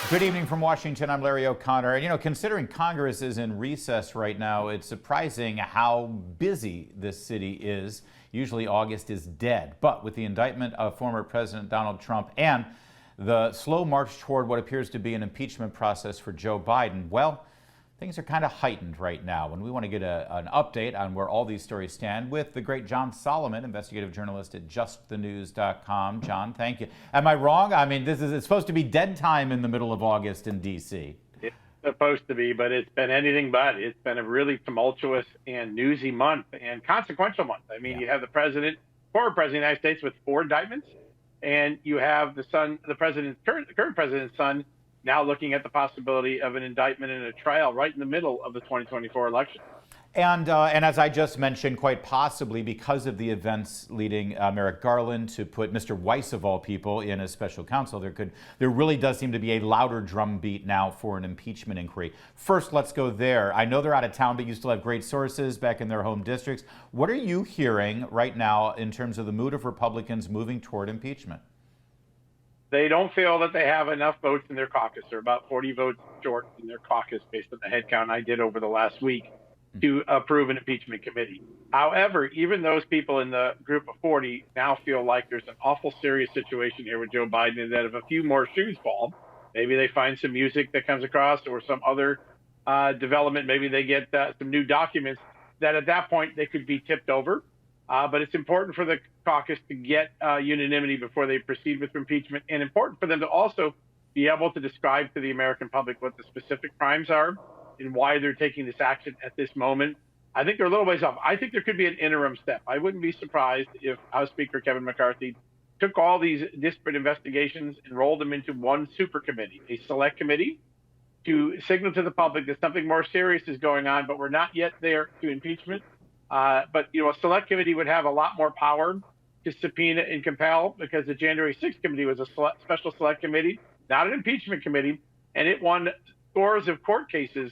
Good evening from Washington. I'm Larry O'Connor. And considering Congress is in recess right now, it's surprising how busy this city is. Usually August is dead. But with the indictment of former President Donald Trump and the slow march toward what appears to be an impeachment process for Joe Biden, well, things are kind of heightened right now. And we want to get an update on where all these stories stand with the great John Salem, investigative journalist at justthenews.com. John, thank you. Am I wrong? I mean, it's supposed to be dead time in the middle of August in D.C. It's supposed to be, but it's been anything but. It's been a really tumultuous and newsy month and consequential month. I mean, You have the president, former president of the United States with 4 indictments, and you have the current president's son, now looking at the possibility of an indictment and a trial right in the middle of the 2024 election. And as I just mentioned, quite possibly because of the events leading Merrick Garland to put Mr. Weiss, of all people, in as special counsel, there really does seem to be a louder drumbeat now for an impeachment inquiry. First, let's go there. I know they're out of town, but you still have great sources back in their home districts. What are you hearing right now in terms of the mood of Republicans moving toward impeachment? They don't feel that they have enough votes in their caucus. They're about 40 votes short in their caucus based on the head count I did over the last week to approve an impeachment committee. However, even those people in the group of 40 now feel like there's an awful serious situation here with Joe Biden, and that if a few more shoes fall, maybe they find some music that comes across or some other development, maybe they get some new documents, that at that point they could be tipped over. But it's important for the caucus to get unanimity before they proceed with impeachment, and important for them to also be able to describe to the American public what the specific crimes are and why they're taking this action at this moment. I think they're a little ways off. I think there could be an interim step. I wouldn't be surprised if House Speaker Kevin McCarthy took all these disparate investigations and rolled them into one super committee, a select committee, to signal to the public that something more serious is going on, but we're not yet there to impeachment. But a select committee would have a lot more power to subpoena and compel, because the January 6th committee was a special select committee, not an impeachment committee, and it won scores of court cases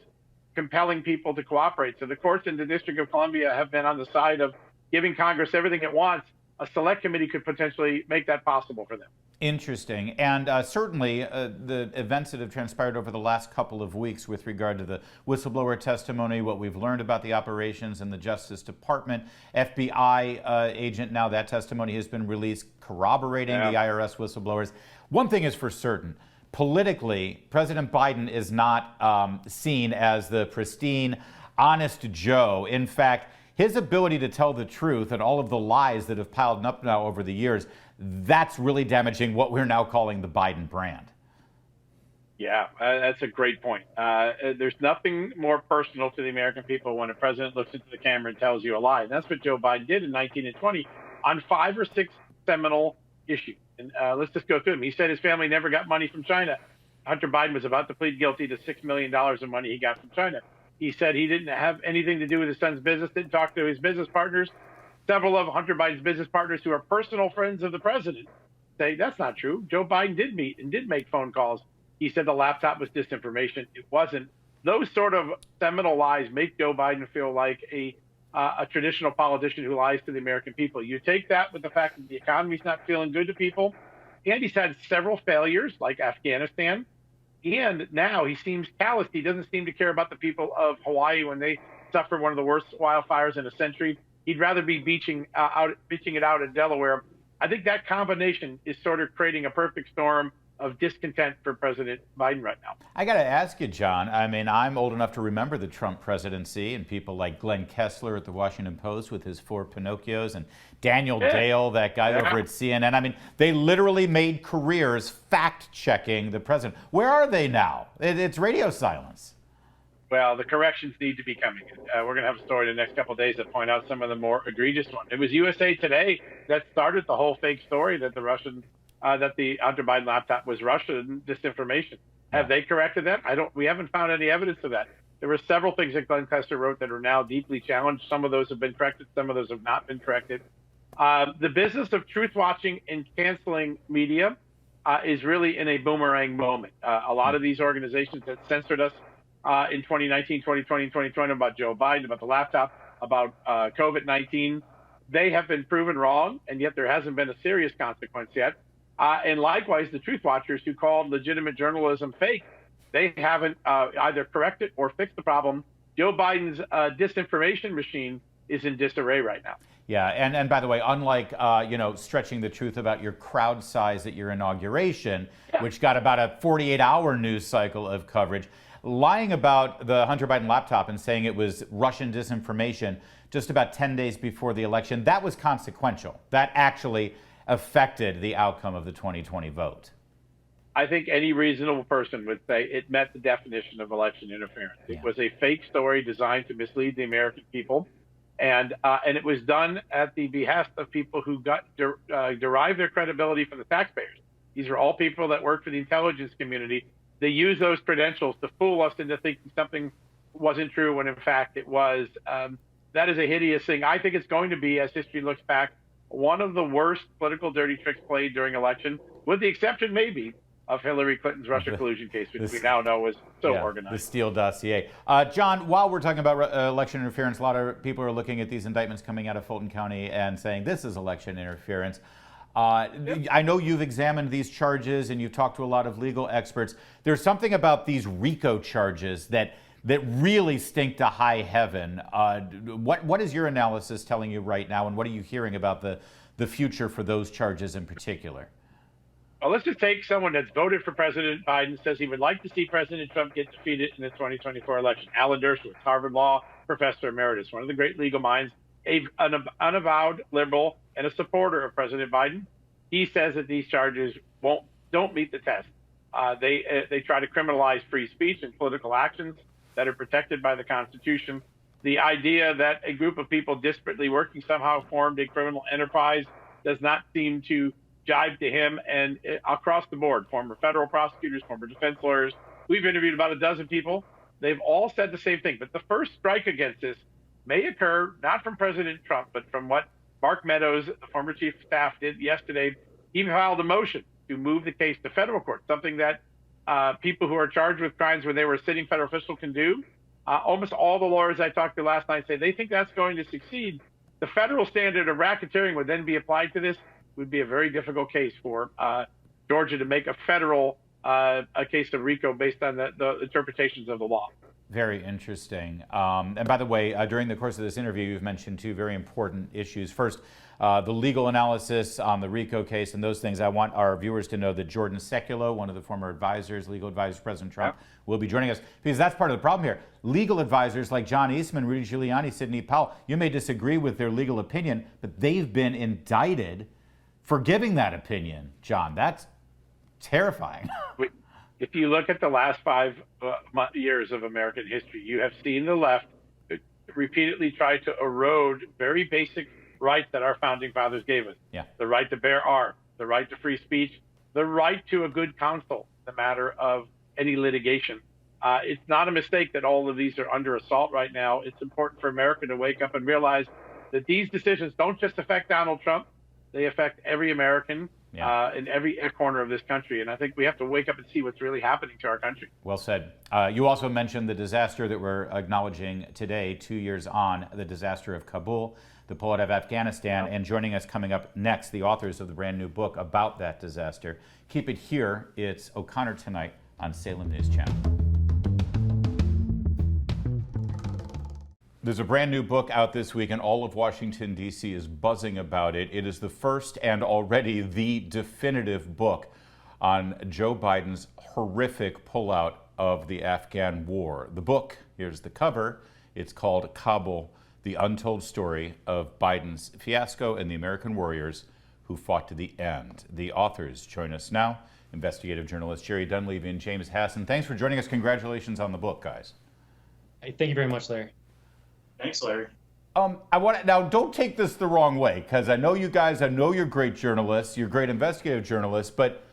compelling people to cooperate. So the courts in the District of Columbia have been on the side of giving Congress everything it wants. A select committee could potentially make that possible for them. Interesting. And certainly the events that have transpired over the last couple of weeks with regard to the whistleblower testimony, what we've learned about the operations in the Justice Department, FBI agent, now that testimony has been released corroborating the IRS whistleblowers. One thing is for certain. Politically, President Biden is not seen as the pristine, honest Joe. In fact, his ability to tell the truth and all of the lies that have piled up now over the years, that's really damaging what we're now calling the Biden brand. Yeah, that's a great point. There's nothing more personal to the American people when a president looks into the camera and tells you a lie. And that's what Joe Biden did in 19 and 20 on 5 or 6 seminal issues. And let's just go through them. He said his family never got money from China. Hunter Biden was about to plead guilty to $6 million of money he got from China. He said he didn't have anything to do with his son's business, didn't talk to his business partners. Several of Hunter Biden's business partners, who are personal friends of the president, say that's not true. Joe Biden did meet and did make phone calls. He said the laptop was disinformation. It wasn't. Those sort of seminal lies make Joe Biden feel like a traditional politician who lies to the American people. You take that with the fact that the economy's not feeling good to people, and he's had several failures like Afghanistan, and now he seems callous. He doesn't seem to care about the people of Hawaii when they suffer one of the worst wildfires in a century. He'd rather be beaching it out in Delaware. I think that combination is sort of creating a perfect storm of discontent for President Biden right now. I got to ask you, John, I mean, I'm old enough to remember the Trump presidency and people like Glenn Kessler at the Washington Post with his 4 Pinocchios, and Daniel Dale, that guy over at CNN. I mean, they literally made careers fact-checking the president. Where are they now? It's radio silence. Well, the corrections need to be coming. We're going to have a story in the next couple of days that point out some of the more egregious ones. It was USA Today that started the whole fake story that the Hunter Biden laptop was Russian disinformation. Have they corrected that? We haven't found any evidence of that. There were several things that Glenn Kessler wrote that are now deeply challenged. Some of those have been corrected. Some of those have not been corrected. The business of truth watching and canceling media is really in a boomerang moment. A lot of these organizations that censored us in 2019, 2020, and 2020 about Joe Biden, about the laptop, about COVID-19, they have been proven wrong, and yet there hasn't been a serious consequence yet. And likewise, the truth watchers who called legitimate journalism fake, they haven't either corrected or fixed the problem. Joe Biden's disinformation machine is in disarray right now. Yeah, and by the way, unlike stretching the truth about your crowd size at your inauguration, which got about a 48-hour news cycle of coverage, lying about the Hunter Biden laptop and saying it was Russian disinformation just about 10 days before the election, that was consequential. That actually affected the outcome of the 2020 vote. I think any reasonable person would say it met the definition of election interference. It was a fake story designed to mislead the American people. And it was done at the behest of people who derive their credibility from the taxpayers. These are all people that work for the intelligence community. They use those credentials to fool us into thinking something wasn't true when in fact it was. That is a hideous thing. I think it's going to be, as history looks back, one of the worst political dirty tricks played during election, with the exception maybe of Hillary Clinton's Russia collusion case, which we now know was so organized. The Steele dossier. John, while we're talking about election interference, a lot of people are looking at these indictments coming out of Fulton County and saying this is election interference. I know you've examined these charges and you've talked to a lot of legal experts. There's something about these RICO charges that really stink to high heaven. What is your analysis telling you right now, and what are you hearing about the future for those charges in particular? Well, let's just take someone that's voted for President Biden, says he would like to see President Trump get defeated in the 2024 election. Alan Dershowitz, Harvard Law professor emeritus, one of the great legal minds, an unavowed liberal and a supporter of President Biden. He says that these charges don't meet the test. They try to criminalize free speech and political actions that are protected by the Constitution. The idea that a group of people disparately working somehow formed a criminal enterprise does not seem to jibe to him. And across the board, former federal prosecutors, former defense lawyers, we've interviewed about a dozen people. They've all said the same thing. But the first strike against this may occur not from President Trump, but from what Mark Meadows, the former chief of staff, did yesterday. He filed a motion to move the case to federal court, something that people who are charged with crimes when they were a sitting federal official can do. Almost all the lawyers I talked to last night say they think that's going to succeed. The federal standard of racketeering would then be applied to this. Would be a very difficult case for Georgia to make a federal a case of RICO based on the interpretations of the law. Very interesting. And by the way, during the course of this interview, you've mentioned two very important issues. First, the legal analysis on the RICO case and those things. I want our viewers to know that Jordan Sekulow, one of the former advisors, legal advisors to President Trump, will be joining us, because that's part of the problem here. Legal advisors like John Eastman, Rudy Giuliani, Sidney Powell, you may disagree with their legal opinion, but they've been indicted for giving that opinion, John. That's terrifying. If you look at the last 5 years of American history, you have seen the left repeatedly try to erode very basic rights that our founding fathers gave us. The right to bear arms, the right to free speech, the right to a good counsel in the matter of any litigation. It's not a mistake that all of these are under assault right now. It's important for America to wake up and realize that these decisions don't just affect Donald Trump. They affect every American in every corner of this country. And I think we have to wake up and see what's really happening to our country. Well said. You also mentioned the disaster that we're acknowledging today, 2 years on, the disaster of Kabul, the pullout of Afghanistan, and joining us coming up next, the authors of the brand new book about that disaster. Keep it here. It's O'Connor Tonight on Salem News Channel. There's a brand new book out this week, and all of Washington, D.C. is buzzing about it. It is the first and already the definitive book on Joe Biden's horrific pullout of the Afghan war. The book, here's the cover, it's called Kabul, The Untold Story of Biden's Fiasco and the American Warriors Who Fought to the End. The authors join us now, investigative journalist Jerry Dunleavy and James Hassan. Thanks for joining us. Congratulations on the book, guys. Hey, thank you very much, Larry. Thanks, Larry. Now, don't take this the wrong way, because I know you guys, I know you're great journalists, you're great investigative journalists, but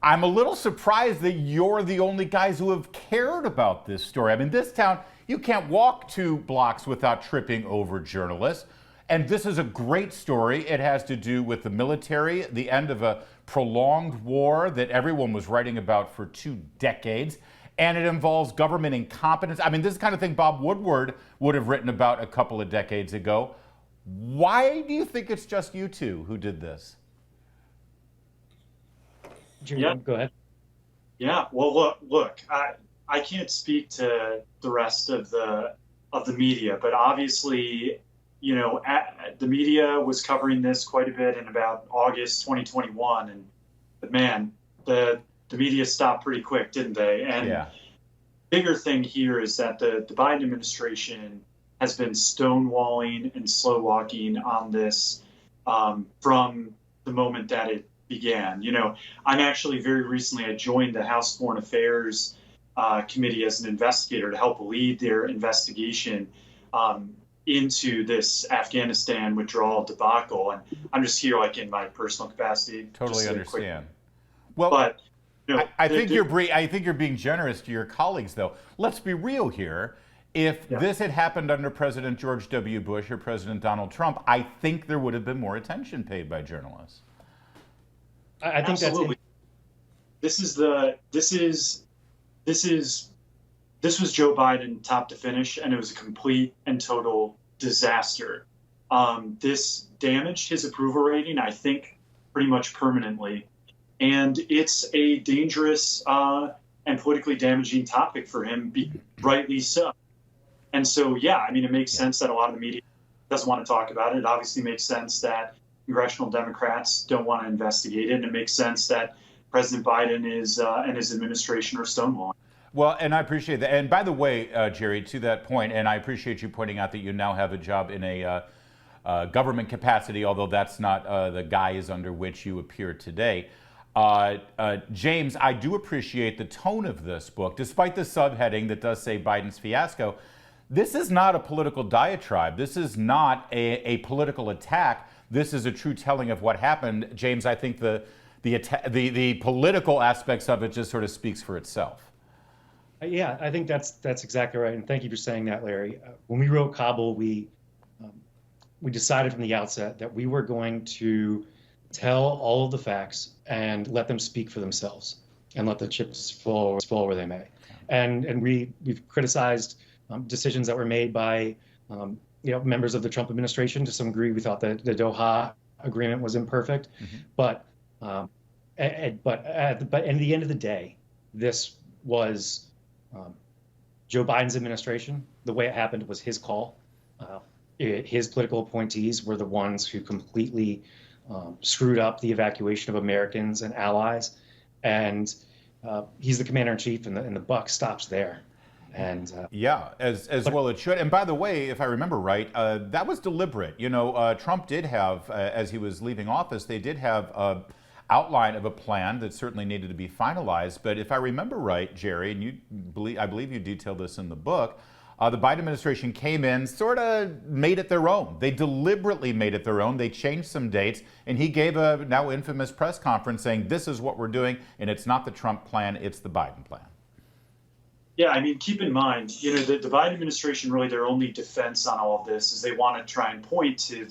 I'm a little surprised that you're the only guys who have cared about this story. I mean, this town, you can't walk 2 blocks without tripping over journalists. And this is a great story. It has to do with the military, the end of a prolonged war that everyone was writing about for 2 decades. And it involves government incompetence. I mean, this is the kind of thing Bob Woodward would have written about a couple of decades ago. Why do you think it's just you two who did this? Jim, Yeah. go ahead. Yeah. Well, look. I can't speak to the rest of the media, but obviously, the media was covering this quite a bit in about August 2021, but man, the media stopped pretty quick, didn't they? And Yeah. bigger thing here is that the Biden administration has been stonewalling and slow walking on this from the moment that it began. I'm actually very recently, I joined the House Foreign Affairs Committee as an investigator to help lead their investigation into this Afghanistan withdrawal debacle. And I'm just here like in my personal capacity. Totally understand. But I think you're being generous to your colleagues, though. Let's be real here. If this had happened under President George W. Bush or President Donald Trump, I think there would have been more attention paid by journalists. I think absolutely. This was Joe Biden top to finish, and it was a complete and total disaster. This damaged his approval rating, I think, pretty much permanently. And it's a dangerous and politically damaging topic for him, rightly so. And so, yeah, I mean, it makes sense that a lot of the media doesn't want to talk about it. It obviously makes sense that congressional Democrats don't want to investigate it. And it makes sense that President Biden is and his administration are stonewalling. Well, and I appreciate that. And by the way, Jerry, to that point, and I appreciate you pointing out that you now have a job in a government capacity, although that's not the guise under which you appear today. James, I do appreciate the tone of this book, despite the subheading that does say Biden's fiasco. This is not a political diatribe. This is not a political attack. This is a true telling of what happened. James, I think the political aspects of it just sort of speaks for itself. Yeah, I think that's exactly right. And thank you for saying that, Larry. When we wrote Kabul, we decided from the outset that we were going to tell all of the facts and let them speak for themselves and let the chips fall where they may. And we've criticized decisions that were made by members of the Trump administration. To some degree, we thought that the Doha agreement was imperfect, but at the end of the day, this was Joe Biden's administration. The way it happened was his call. His political appointees were the ones who completely screwed up the evacuation of Americans and allies, and he's the commander-in-chief, and the buck stops there. And yeah, as well it should. And by the way, if I remember right, that was deliberate. Trump did have, as he was leaving office, they did have an outline of a plan that certainly needed to be finalized. But if I remember right, Jerry, and I believe you detailed this in the book, the Biden administration came in, sort of made it their own. They deliberately made it their own. They changed some dates, and he gave a now infamous press conference saying, this is what we're doing, and it's not the Trump plan, it's the Biden plan. Yeah, I mean, keep in mind, the Biden administration, really their only defense on all of this is they want to try and point to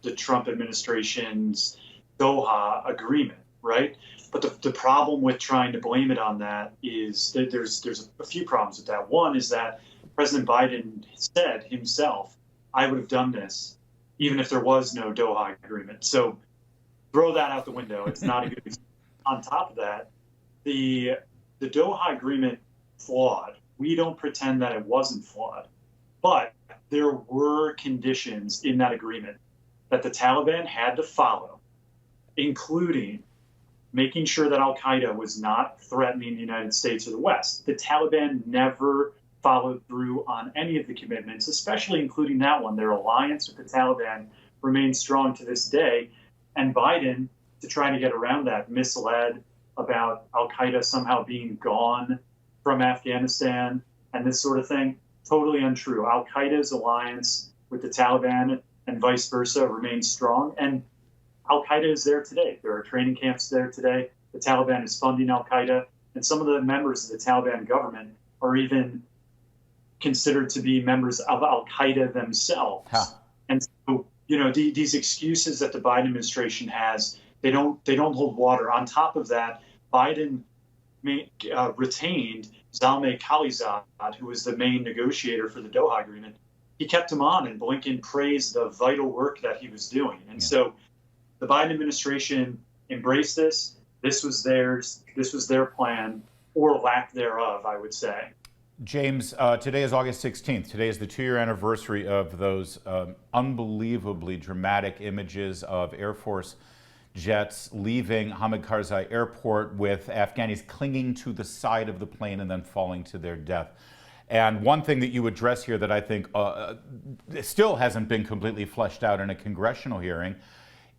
the Trump administration's Doha agreement, right? But the problem with trying to blame it on that is that there's a few problems with that. One is that President Biden said himself, I would have done this even if there was no Doha agreement. So throw that out the window. It's not a good example. On top of that, the Doha agreement flawed. We don't pretend that it wasn't flawed, but there were conditions in that agreement that the Taliban had to follow, including making sure that Al-Qaeda was not threatening the United States or the West. The Taliban never followed through on any of the commitments, especially including that one. Their alliance with the Taliban remains strong to this day. And Biden, to try to get around that, misled about Al-Qaeda somehow being gone from Afghanistan and this sort of thing. Totally untrue. Al-Qaeda's alliance with the Taliban and vice versa remains strong. And Al-Qaeda is there today. There are training camps there today. The Taliban is funding Al-Qaeda. And some of the members of the Taliban government are even considered to be members of Al-Qaeda themselves. Huh. And so, these excuses that the Biden administration has, they don't hold water. On top of that, Biden retained Zalmay Khalilzad, who was the main negotiator for the Doha agreement. He kept him on, and Blinken praised the vital work that he was doing. And so the Biden administration embraced this. This was theirs. This was their plan, or lack thereof, I would say. James, today is August 16th. Today is the 2-year anniversary of those unbelievably dramatic images of Air Force jets leaving Hamid Karzai Airport with Afghanis clinging to the side of the plane and then falling to their death. And one thing that you address here that I think still hasn't been completely fleshed out in a congressional hearing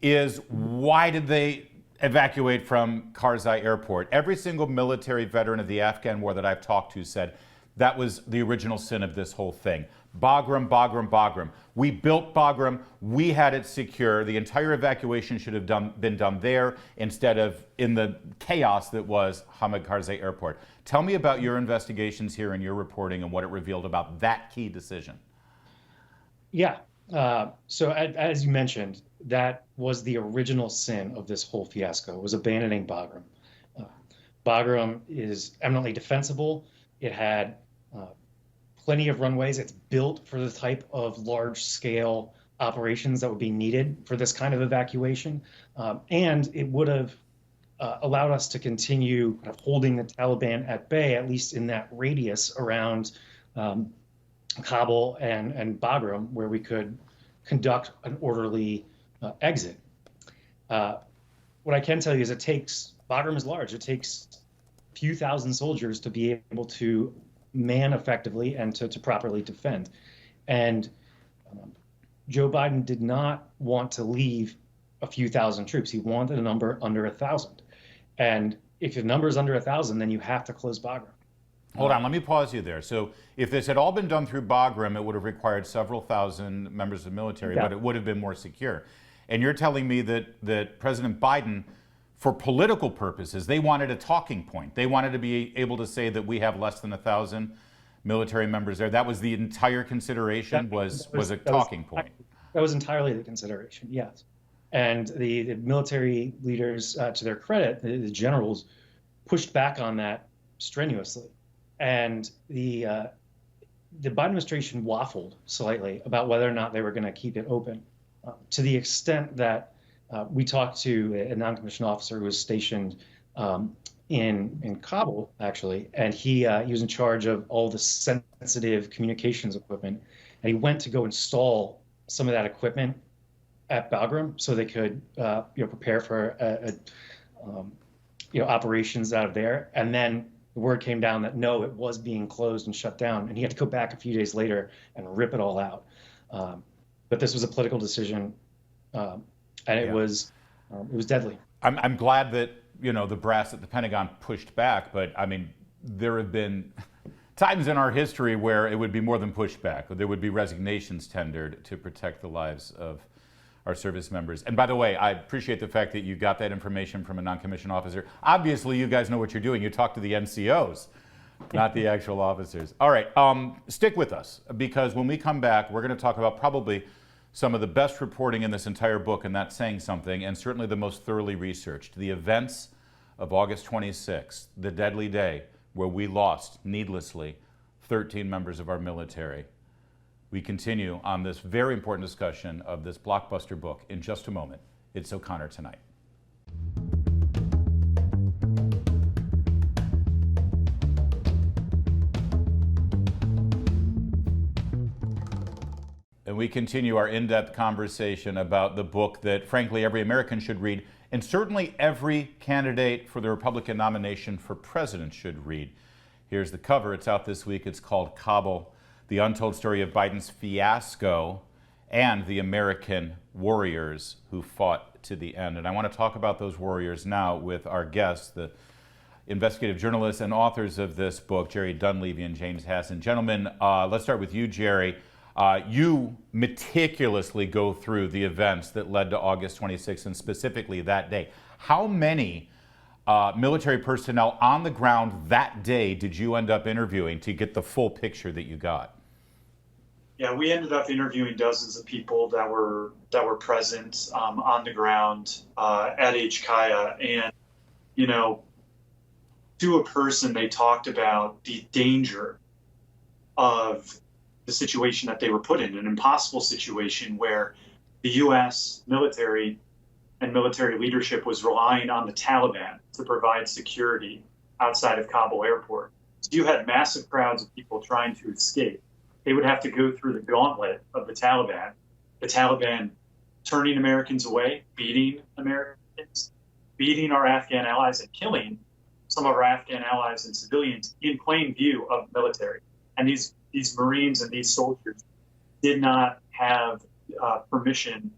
is, why did they evacuate from Karzai Airport? Every single military veteran of the Afghan war that I've talked to said that was the original sin of this whole thing. Bagram, Bagram, Bagram. We built Bagram. We had it secure. The entire evacuation should have been done there instead of in the chaos that was Hamid Karzai Airport. Tell me about your investigations here and your reporting and what it revealed about that key decision. Yeah. So as you mentioned, that was the original sin of this whole fiasco, was abandoning Bagram. Bagram is eminently defensible. It had plenty of runways. It's built for the type of large-scale operations that would be needed for this kind of evacuation. And it would have allowed us to continue kind of holding the Taliban at bay, at least in that radius around Kabul and Bagram, where we could conduct an orderly exit. What I can tell you is Bagram is large. It takes a few thousand soldiers to be able to man effectively and to properly defend. And Joe Biden did not want to leave a few thousand troops. He wanted a number under 1,000. And if your number is under 1,000, then you have to close Bagram. Hold on, let me pause you there. So if this had all been done through Bagram, it would have required several thousand members of the military, but it would have been more secure. And you're telling me that President Biden, for political purposes, they wanted a talking point. They wanted to be able to say that we have less than 1,000 military members there. That was the entire consideration, was a talking point. That was entirely the consideration, yes. And the military leaders, to their credit, the generals, pushed back on that strenuously. And the Biden administration waffled slightly about whether or not they were going to keep it open, to the extent that we talked to a non-commissioned officer who was stationed in Kabul, actually, and he was in charge of all the sensitive communications equipment, and he went to go install some of that equipment at Bagram so they could prepare for operations out of there. And then the word came down that no, it was being closed and shut down, and he had to go back a few days later and rip it all out. But this was a political decision, and it was deadly. I'm glad that the brass at the Pentagon pushed back, but I mean, there have been times in our history where it would be more than pushback. There would be resignations tendered to protect the lives of our service members. And by the way, I appreciate the fact that you got that information from a non-commissioned officer. Obviously, you guys know what you're doing. You talk to the NCOs, not the actual officers. All right, stick with us, because when we come back, we're going to talk about probably some of the best reporting in this entire book, and that's saying something, and certainly the most thoroughly researched. The events of August 26th, the deadly day where we lost, needlessly, 13 members of our military. We continue on this very important discussion of this blockbuster book in just a moment. It's O'Connor Tonight. And we continue our in-depth conversation about the book that, frankly, every American should read, and certainly every candidate for the Republican nomination for president should read. Here's the cover. It's out this week. It's called Kabul: The Untold Story of Biden's Fiasco and the American Warriors Who Fought to the End. And I want to talk about those warriors now with our guests, the investigative journalists and authors of this book, Jerry Dunleavy and James Hassan. Gentlemen, let's start with you, Jerry. You meticulously go through the events that led to August 26th, and specifically that day. How many military personnel on the ground that day did you end up interviewing to get the full picture that you got? Yeah, we ended up interviewing dozens of people that were present on the ground at HKIA, and to a person, they talked about the danger of the situation that they were put in, an impossible situation where the U.S. military and military leadership was relying on the Taliban to provide security outside of Kabul airport. So you had massive crowds of people trying to escape. They would have to go through the gauntlet of the Taliban turning Americans away, beating Americans, beating our Afghan allies, and killing some of our Afghan allies and civilians in plain view of the military. And these Marines and these soldiers did not have permission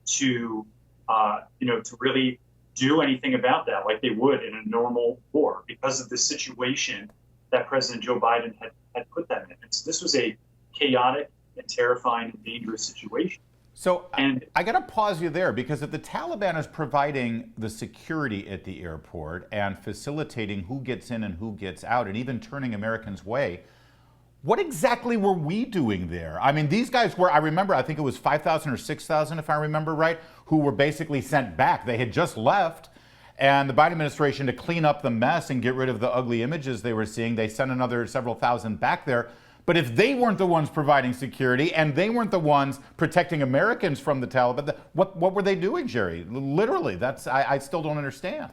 to to really do anything about that like they would in a normal war because of the situation that President Joe Biden had put them in. And so this was a chaotic and terrifying and dangerous situation. So I got to pause you there, because if the Taliban is providing the security at the airport and facilitating who gets in and who gets out and even turning Americans away, what exactly were we doing there? I mean, these guys were, I remember, I think it was 5,000 or 6,000, if I remember right, who were basically sent back. They had just left, and the Biden administration, to clean up the mess and get rid of the ugly images they were seeing, they sent another several thousand back there. But if they weren't the ones providing security and they weren't the ones protecting Americans from the Taliban, what were they doing, Jerry? Literally, I still don't understand.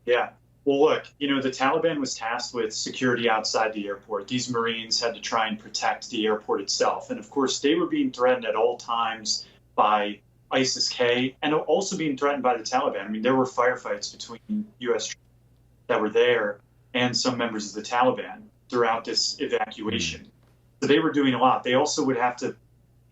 Yeah. Well, look, the Taliban was tasked with security outside the airport. These Marines had to try and protect the airport itself. And of course, they were being threatened at all times by ISIS-K and also being threatened by the Taliban. I mean, there were firefights between U.S. troops that were there and some members of the Taliban throughout this evacuation. So they were doing a lot. They also would have to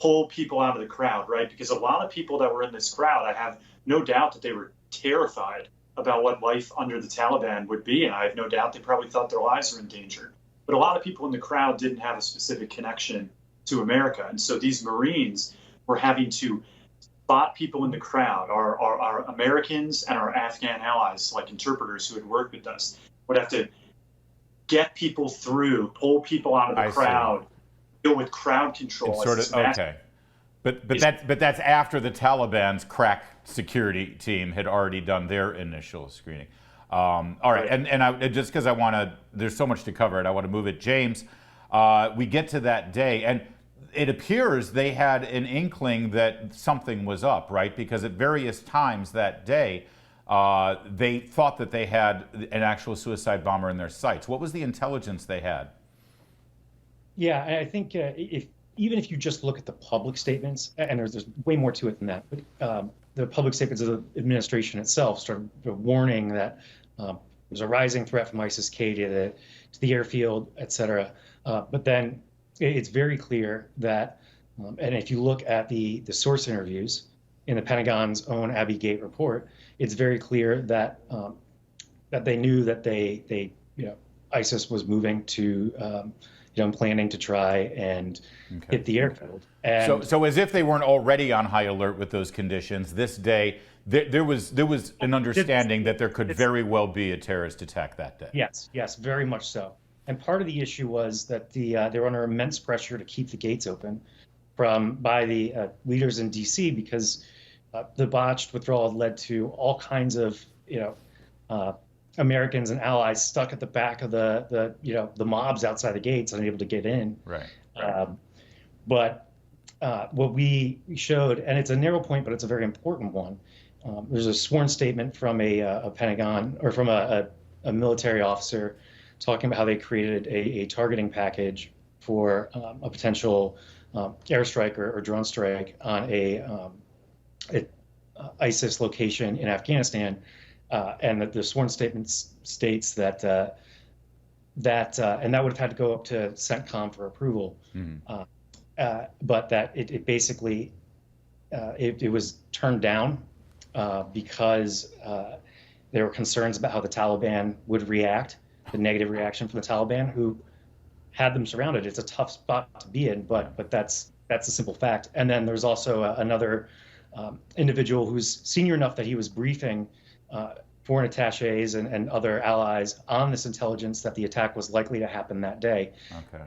pull people out of the crowd, right? Because a lot of people that were in this crowd, I have no doubt that they were terrified about what life under the Taliban would be. And I have no doubt they probably thought their lives were in danger. But a lot of people in the crowd didn't have a specific connection to America. And so these Marines were having to spot people in the crowd, our Americans and our Afghan allies, like interpreters who had worked with us, would have to get people through, pull people out of the crowd, deal with crowd control. Okay. But that's after the Taliban's crack security team had already done their initial screening. All right, and just because there's so much to cover, and I want to move it. James, we get to that day, and it appears they had an inkling that something was up, right? Because at various times that day, they thought that they had an actual suicide bomber in their sights. What was the intelligence they had? Yeah, I think even if you just look at the public statements, and there's way more to it than that, but the public statements of the administration itself started warning that there's a rising threat from ISIS-K to the airfield, et cetera. But then it's very clear that, and if you look at the source interviews in the Pentagon's own Abbey Gate report, it's very clear that that they knew that ISIS was moving to planning to try and hit the airfield. And so as if they weren't already on high alert with those conditions, this day there was an understanding that there could very well be a terrorist attack that day. Yes, very much so. And part of the issue was that they were under immense pressure to keep the gates open by the leaders in D.C. because the botched withdrawal led to all kinds of Americans and allies stuck at the back of the mobs outside the gates, unable to get in. Right. But what we showed, and it's a narrow point, but it's a very important one. There's a sworn statement from a Pentagon or from a military officer talking about how they created a targeting package for a potential airstrike or drone strike on a ISIS location in Afghanistan, and that the sworn statement states that and that would have had to go up to CENTCOM for approval, but that it basically it was turned down because there were concerns about how the Taliban would react, the negative reaction from the Taliban, who had them surrounded. It's a tough spot to be in, but that's a simple fact. And then there's also another individual who's senior enough that he was briefing foreign attachés and other allies on this intelligence that the attack was likely to happen that day.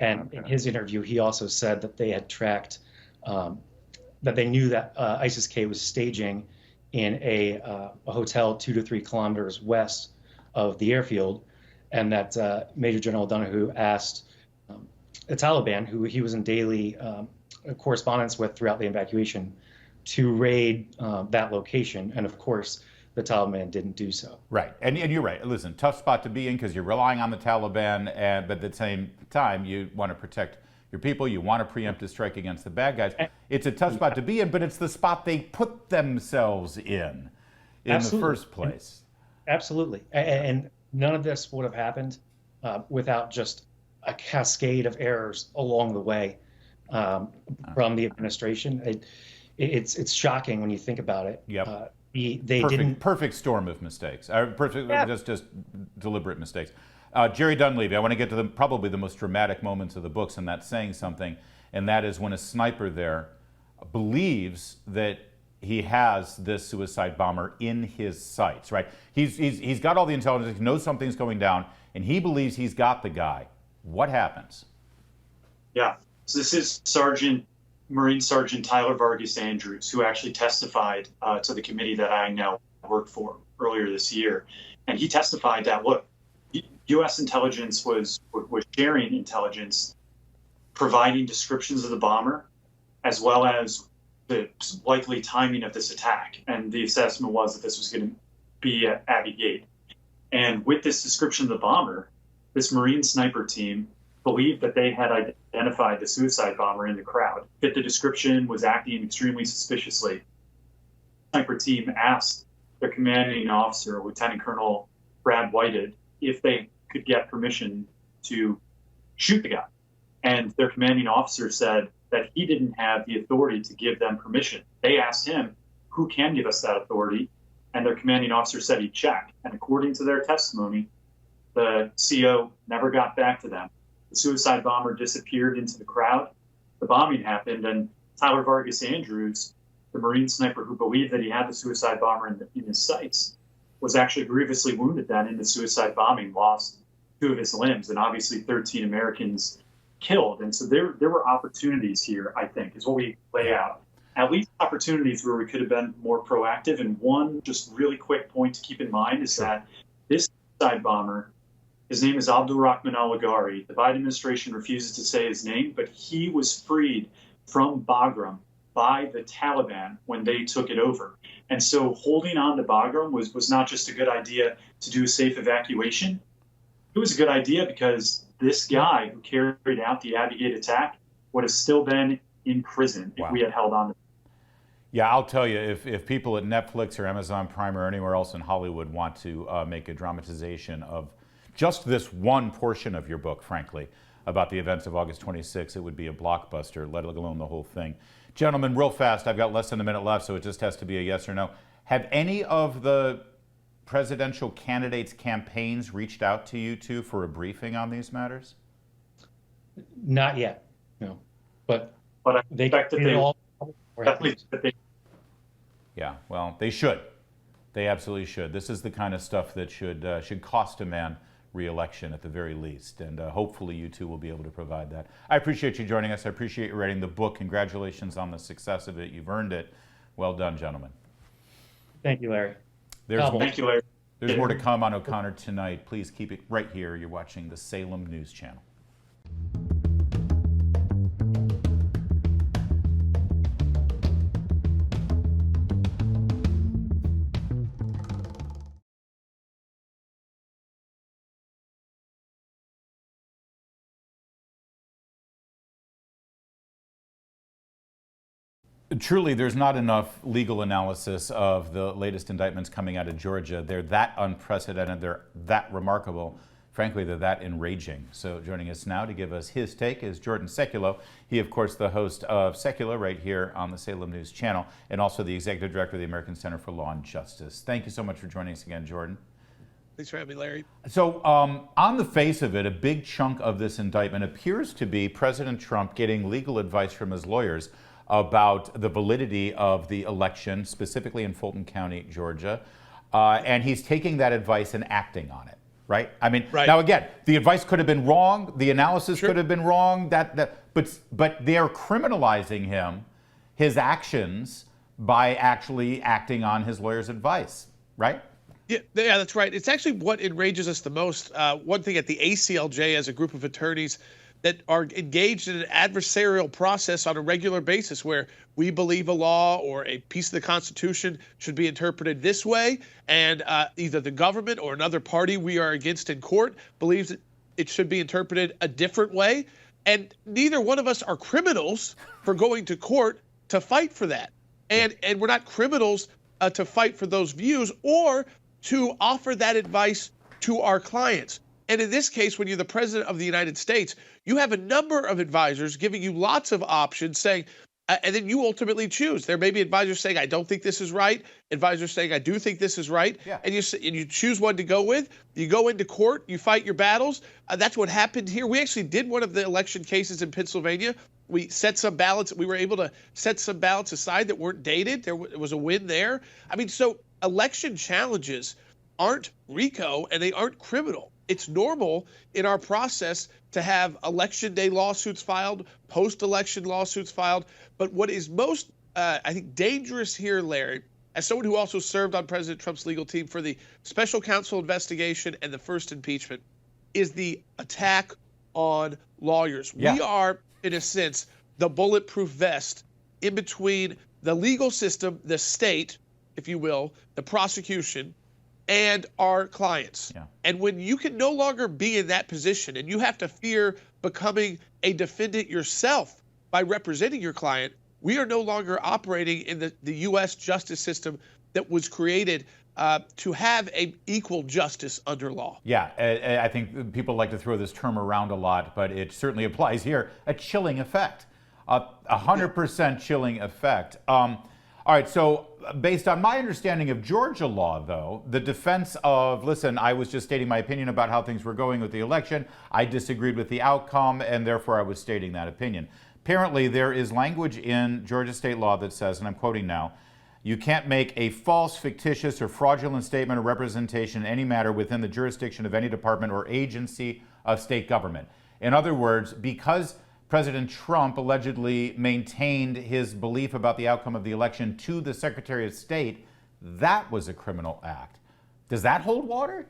In his interview, he also said that they had tracked, that they knew that ISIS-K was staging in a hotel 2 to 3 kilometers west of the airfield, and that Major General Donoghue asked the Taliban, who he was in daily correspondence with throughout the evacuation, to raid that location. And of course, the Taliban didn't do so. Right. And you're right. Listen, tough spot to be in because you're relying on the Taliban, but at the same time, you want to protect your people. You want to preemptive strike against the bad guys. It's a tough spot to be in, but it's the spot they put themselves in Absolutely. the first place. Absolutely. And none of this would have happened without just a cascade of errors along the way from the administration. It's shocking when you think about it. Yep. Perfect storm of mistakes. Just deliberate mistakes. Jerry Dunleavy, I want to get to probably the most dramatic moments of the books, and that's saying something, and that is when a sniper there believes that he has this suicide bomber in his sights, right? He's got all the intelligence, he knows something's going down, and he believes he's got the guy. What happens? Yeah, so this is Marine Sergeant Tyler Vargas Andrews, who actually testified to the committee that I now work for earlier this year. And he testified that, look, U.S. intelligence was sharing intelligence, providing descriptions of the bomber, as well as the likely timing of this attack. And the assessment was that this was going to be at Abbey Gate. And with this description of the bomber, this Marine sniper team believed that they had identified the suicide bomber in the crowd, fit the description, was acting extremely suspiciously. The sniper team asked their commanding officer, Lieutenant Colonel Brad Whited, if they could get permission to shoot the guy. And their commanding officer said that he didn't have the authority to give them permission. They asked him, who can give us that authority? And their commanding officer said he'd check. And according to their testimony, the CO never got back to them. The suicide bomber disappeared into the crowd. The bombing happened, and Tyler Vargas Andrews, the Marine sniper who believed that he had the suicide bomber in his sights, was actually grievously wounded then in the suicide bombing, lost 2 of his limbs, and obviously 13 Americans killed. And so there were opportunities here, I think, is what we lay out. At least opportunities where we could have been more proactive. And one just really quick point to keep in mind is that this suicide bomber, his name is Abdul Rahman al-Aghari. The Biden administration refuses to say his name, but he was freed from Bagram by the Taliban when they took it over. And so holding on to Bagram was not just a good idea to do a safe evacuation. It was a good idea because this guy who carried out the Abbey Gate attack would have still been in prison if we had held on to him. Yeah, I'll tell you, if people at Netflix or Amazon Prime or anywhere else in Hollywood want to make a dramatization of just this one portion of your book, frankly, about the events of August 26th, it would be a blockbuster, let alone the whole thing. Gentlemen, real fast, I've got less than a minute left, so it just has to be a yes or no. Have any of the presidential candidates' campaigns reached out to you two for a briefing on these matters? Not yet, no. But I expect that they all Yeah, well, they should. They absolutely should. This is the kind of stuff that should cost a man re-election at the very least, and hopefully you two will be able to provide that. I appreciate you joining us. I appreciate you writing the book. Congratulations on the success of it. You've earned it. Well done, gentlemen. Thank you, Larry. Thank you, Larry. There's more to come on O'Connor tonight. Please keep it right here. You're watching the Salem News Channel. Truly, there's not enough legal analysis of the latest indictments coming out of Georgia. They're that unprecedented, they're that remarkable. Frankly, they're that enraging. So joining us now to give us his take is Jordan Sekulow. He, of course, the host of Sekulow right here on the Salem News Channel, and also the executive director of the American Center for Law and Justice. Thank you so much for joining us again, Jordan. Thanks for having me, Larry. So on the face of it, a big chunk of this indictment appears to be President Trump getting legal advice from his lawyers about the validity of the election, specifically in Fulton County, Georgia. And he's taking that advice and acting on it, right? I mean, now again, the advice could have been wrong, the analysis could have been wrong, but they're criminalizing him, his actions, by actually acting on his lawyer's advice, right? Yeah, that's right. It's actually what enrages us the most. One thing at the ACLJ, as a group of attorneys, that are engaged in an adversarial process on a regular basis where we believe a law or a piece of the Constitution should be interpreted this way, and either the government or another party we are against in court believes that it should be interpreted a different way. And neither one of us are criminals for going to court to fight for that. And we're not criminals to fight for those views or to offer that advice to our clients. And in this case, when you're the president of the United States, you have a number of advisors giving you lots of options saying, and then you ultimately choose. There may be advisors saying, I don't think this is right. Advisors saying, I do think this is right. Yeah. And you choose one to go with. You go into court. You fight your battles. That's what happened here. We actually did one of the election cases in Pennsylvania. We set some ballots. We were able to set some ballots aside that weren't dated. There was a win there. I mean, so election challenges aren't RICO and they aren't criminal. It's normal in our process to have election day lawsuits filed, post-election lawsuits filed. But what is most, I think, dangerous here, Larry, as someone who also served on President Trump's legal team for the special counsel investigation and the first impeachment, is the attack on lawyers. Yeah. We are, in a sense, the bulletproof vest in between the legal system, the state, if you will, the prosecution, and our clients. Yeah. And when you can no longer be in that position and you have to fear becoming a defendant yourself by representing your client, we are no longer operating in the U.S. justice system that was created to have an equal justice under law. Yeah, I think people like to throw this term around a lot, but it certainly applies here. A chilling effect, 100% chilling effect. All right, so based on my understanding of Georgia law, though, the defense of, listen, I was just stating my opinion about how things were going with the election. I disagreed with the outcome, and therefore I was stating that opinion. Apparently, there is language in Georgia state law that says, and I'm quoting now, you can't make a false, fictitious, or fraudulent statement or representation in any matter within the jurisdiction of any department or agency of state government. In other words, because President Trump allegedly maintained his belief about the outcome of the election to the Secretary of State, that was a criminal act. Does that hold water?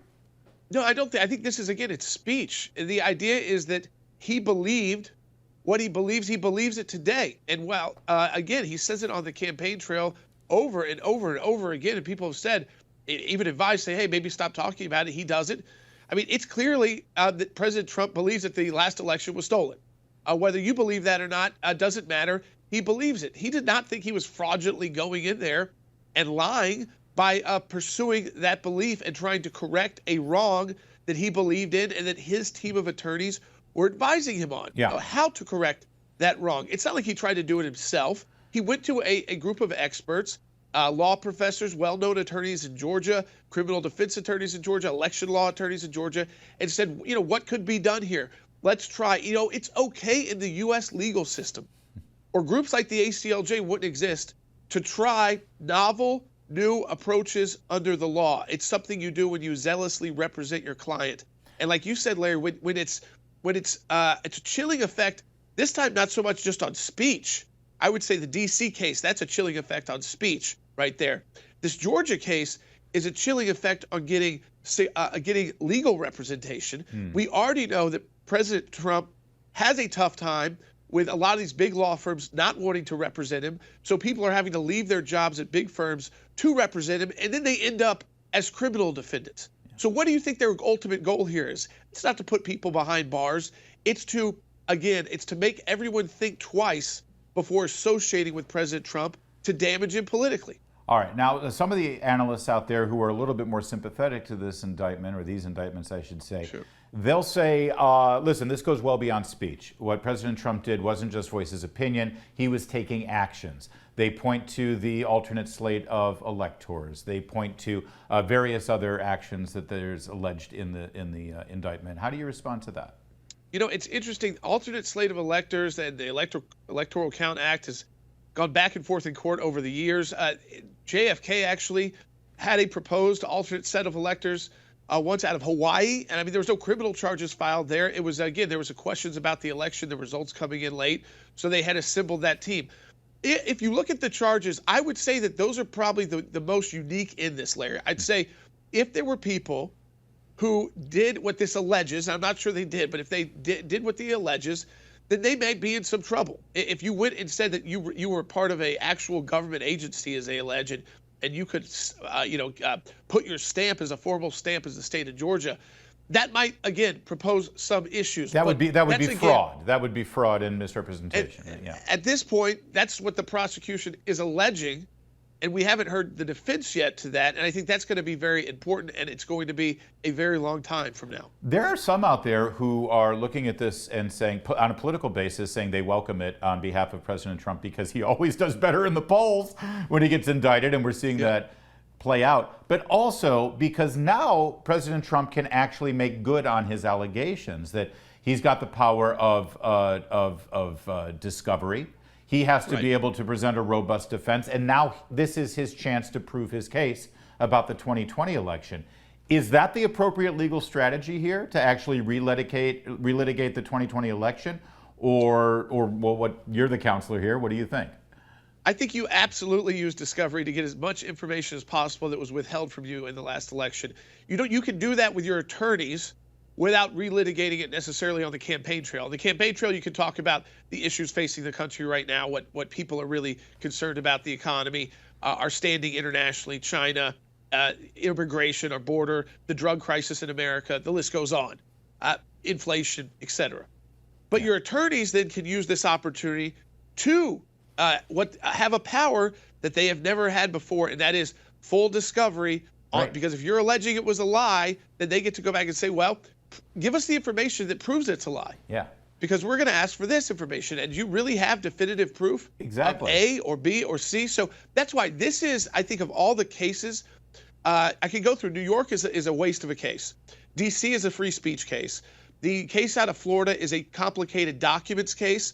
No, I don't think. I think this is, again, it's speech. The idea is that he believed what he believes it today. And well, again, he says it on the campaign trail over and over and over again. And people have said, even advised, say, hey, maybe stop talking about it. He doesn't. I mean, it's clearly that President Trump believes that the last election was stolen. Whether you believe that or not doesn't matter. He believes it. He did not think he was fraudulently going in there and lying by pursuing that belief and trying to correct a wrong that he believed in and that his team of attorneys were advising him on. Yeah. How to correct that wrong. It's not like he tried to do it himself. He went to a group of experts, law professors, well-known attorneys in Georgia, criminal defense attorneys in Georgia, election law attorneys in Georgia, and said, what could be done here? Let's try. It's okay in the U.S. legal system, or groups like the ACLJ wouldn't exist, to try novel, new approaches under the law. It's something you do when you zealously represent your client. And like you said, Larry, when it's a chilling effect, this time not so much just on speech. I would say the D.C. case, that's a chilling effect on speech right there. This Georgia case is a chilling effect on getting legal representation. We already know that President Trump has a tough time with a lot of these big law firms not wanting to represent him. So people are having to leave their jobs at big firms to represent him, and then they end up as criminal defendants. So what do you think their ultimate goal here is? It's not to put people behind bars. It's to make everyone think twice before associating with President Trump to damage him politically. All right. Now, some of the analysts out there who are a little bit more sympathetic to this indictment, or these indictments, I should say, sure, they'll say, listen, this goes well beyond speech. What President Trump did wasn't just voice his opinion. He was taking actions. They point to the alternate slate of electors. They point to various other actions that there's alleged in the indictment. How do you respond to that? It's interesting. Alternate slate of electors and the Electoral Count Act has gone back and forth in court over the years. JFK actually had a proposed alternate set of electors once out of Hawaii. And I mean, there was no criminal charges filed there. It was, again, there was questions about the election, the results coming in late. So they had assembled that team. If you look at the charges, I would say that those are probably the most unique in this, Larry. I'd say if there were people who did what this alleges, I'm not sure they did, but if they did what they alleges, then they may be in some trouble. If you went and said that you were part of a actual government agency, as they allege, and you could, put your stamp as a formal stamp as the state of Georgia, that might again propose some issues. That would be fraud. That would be fraud and misrepresentation. At this point, that's what the prosecution is alleging, and we haven't heard the defense yet to that. And I think that's going to be very important, and it's going to be a very long time from now. There are some out there who are looking at this and saying, on a political basis, saying they welcome it on behalf of President Trump because he always does better in the polls when he gets indicted, and we're seeing that play out. But also because now President Trump can actually make good on his allegations that he's got the power of discovery. He has to be able to present a robust defense, and now this is his chance to prove his case about the 2020 election. Is that the appropriate legal strategy here, to actually relitigate the 2020 election? Or what, you're the counselor here, what do you think? I think you absolutely use discovery to get as much information as possible that was withheld from you in the last election. You can do that with your attorneys without relitigating it necessarily on the campaign trail. On the campaign trail, you can talk about the issues facing the country right now, what people are really concerned about, the economy, our standing internationally, China, immigration, our border, the drug crisis in America, the list goes on, inflation, etc. But your attorneys then can use this opportunity to have a power that they have never had before, and that is full discovery. Because if you're alleging it was a lie, then they get to go back and say, well, give us the information that proves it's a lie. Yeah. Because we're going to ask for this information, and you really have definitive proof of A or B or C. So that's why this is, I think, of all the cases, I can go through. New York is a waste of a case. D.C. is a free speech case. The case out of Florida is a complicated documents case,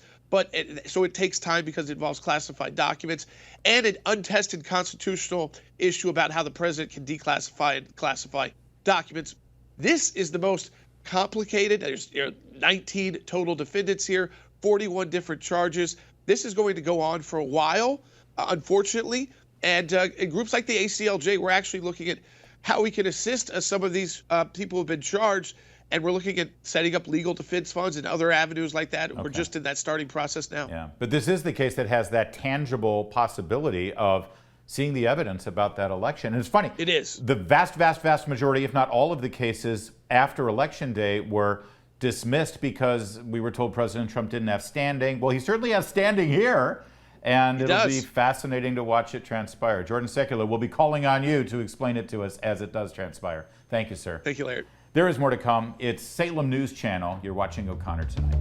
so it takes time because it involves classified documents, and an untested constitutional issue about how the president can declassify and classify documents. This is the most complicated. There's 19 total defendants here, 41 different charges. This is going to go on for a while, unfortunately. And in groups like the ACLJ, we're actually looking at how we can assist some of these people who have been charged. And we're looking at setting up legal defense funds and other avenues like that. Okay. We're just in that starting process now. Yeah, but this is the case that has that tangible possibility of seeing the evidence about that election. And it's funny. It is. The vast majority, if not all of the cases after Election Day were dismissed because we were told President Trump didn't have standing. Well, he certainly has standing here. And it'll be fascinating to watch it transpire. Jordan Sekula, we'll be calling on you to explain it to us as it does transpire. Thank you, sir. Thank you, Larry. There is more to come. It's Salem News Channel. You're watching O'Connor Tonight.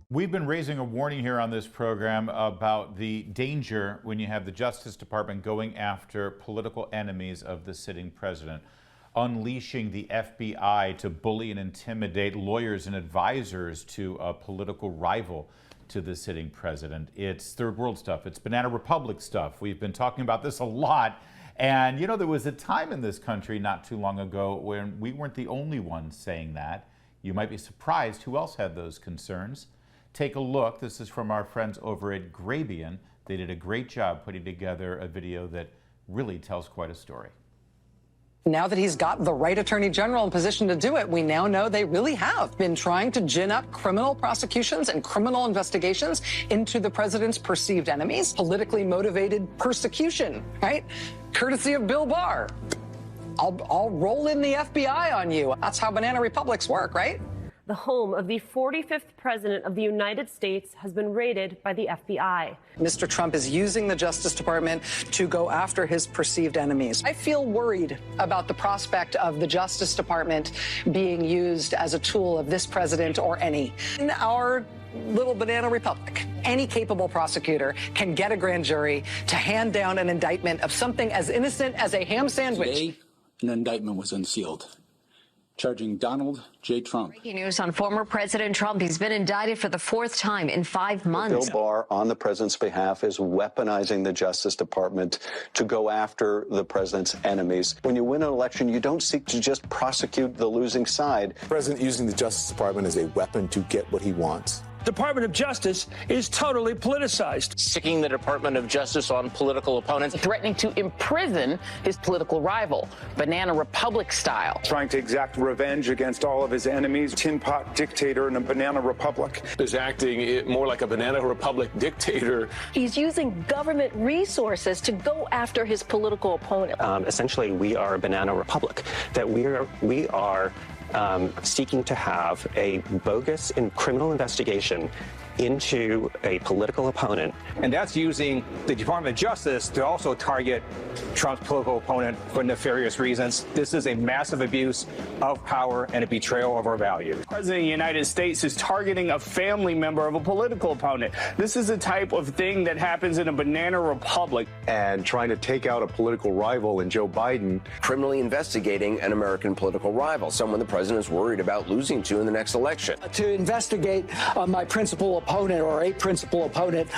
We've been raising a warning here on this program about the danger when you have the Justice Department going after political enemies of the sitting president, unleashing the FBI to bully and intimidate lawyers and advisors to a political rival to the sitting president. It's third world stuff. It's Banana Republic stuff. We've been talking about this a lot. And, you know, there was a time in this country not too long ago when we weren't the only ones saying that. You might be surprised who else had those concerns. Take a look. This is from our friends over at Grabian. They did a great job putting together a video that really tells quite a story. Now that he's got the right attorney general in position to do it, we now know they really have been trying to gin up criminal prosecutions and criminal investigations into the president's perceived enemies, politically motivated persecution, right? Courtesy of Bill Barr. I'll roll in the FBI on you. That's how Banana Republics work, right? The home of the 45th president of the United States has been raided by the FBI. Mr. Trump is using the Justice Department to go after his perceived enemies. I feel worried about the prospect of the Justice Department being used as a tool of this president or any. In our little banana republic, any capable prosecutor can get a grand jury to hand down an indictment of something as innocent as a ham sandwich. Today, an indictment was unsealed, charging Donald J. Trump. Breaking news on former President Trump. He's been indicted for the fourth time in 5 months. Bill Barr, on the president's behalf, is weaponizing the Justice Department to go after the president's enemies. When you win an election, you don't seek to just prosecute the losing side. The president using the Justice Department as a weapon to get what he wants. Department of Justice is totally politicized. Sticking the Department of Justice on political opponents. Threatening to imprison his political rival, Banana Republic style. Trying to exact revenge against all of his enemies. Tin pot dictator in a banana republic. Is acting more like a banana republic dictator. He's using government resources to go after his political opponent. Essentially, we are a banana republic. That we are seeking to have a bogus and criminal investigation into a political opponent. And that's using the Department of Justice to also target Trump's political opponent for nefarious reasons. This is a massive abuse of power and a betrayal of our values. The President of the United States is targeting a family member of a political opponent. This is the type of thing that happens in a banana republic. And trying to take out a political rival in Joe Biden. Criminally investigating an American political rival, someone the president is worried about losing to in the next election. To investigate my principal opponent or a principal opponent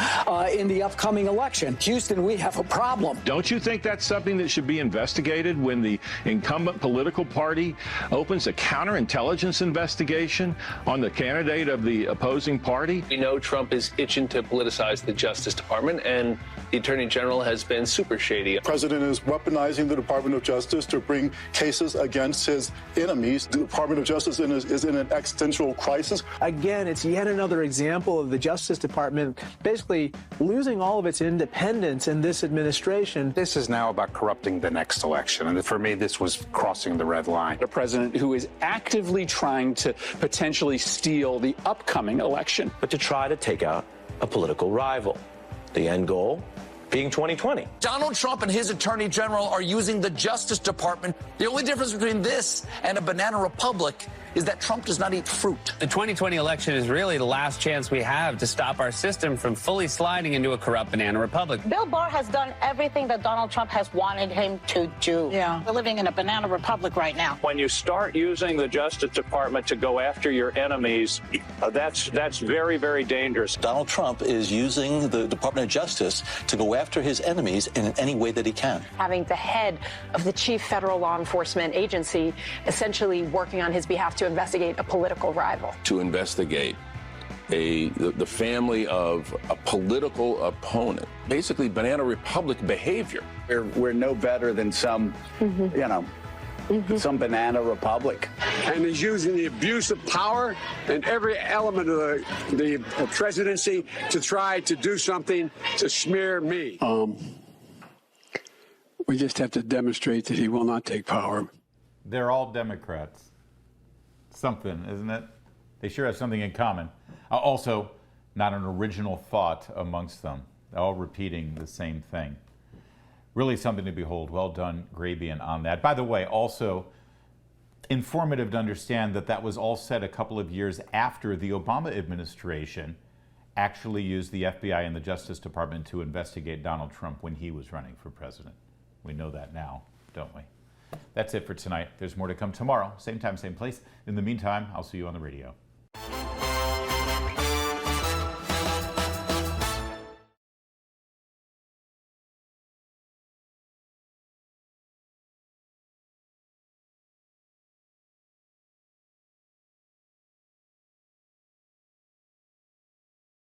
in the upcoming election. Houston, we have a problem. Don't you think that's something that should be investigated when the incumbent political party opens a counterintelligence investigation on the candidate of the opposing party? We know Trump is itching to politicize the Justice Department, and the Attorney General has been super shady. The president is weaponizing the Department of Justice to bring cases against his enemies. The Department of Justice is in an existential crisis. Again, it's yet another example of the Justice Department basically losing all of its independence in this administration. This is now about corrupting the next election, and for me, this was crossing the red line. A president who is actively trying to potentially steal the upcoming election. But to try to take out a political rival. The end goal being 2020. Donald Trump and his attorney general are using the Justice Department. The only difference between this and a banana republic is that Trump does not eat fruit. The 2020 election is really the last chance we have to stop our system from fully sliding into a corrupt banana republic. Bill Barr has done everything that Donald Trump has wanted him to do. Yeah. We're living in a banana republic right now. When you start using the Justice Department to go after your enemies, that's very, very dangerous. Donald Trump is using the Department of Justice to go after his enemies in any way that he can. Having the head of the chief federal law enforcement agency essentially working on his behalf to investigate a political rival. To investigate the family of a political opponent. Basically, banana republic behavior. We're no better than some, some banana republic. And he's using the abuse of power and every element of the presidency to try to do something to smear me. We just have to demonstrate that he will not take power. They're all Democrats. Something, isn't it? They sure have something in common. Also, not an original thought amongst them. They're all repeating the same thing. Really something to behold. Well done, Grabian, on that. By the way, also informative to understand that that was all said a couple of years after the Obama administration actually used the FBI and the Justice Department to investigate Donald Trump when he was running for president. We know that now, don't we? That's it for tonight. There's more to come tomorrow. Same time, same place. In the meantime, I'll see you on the radio.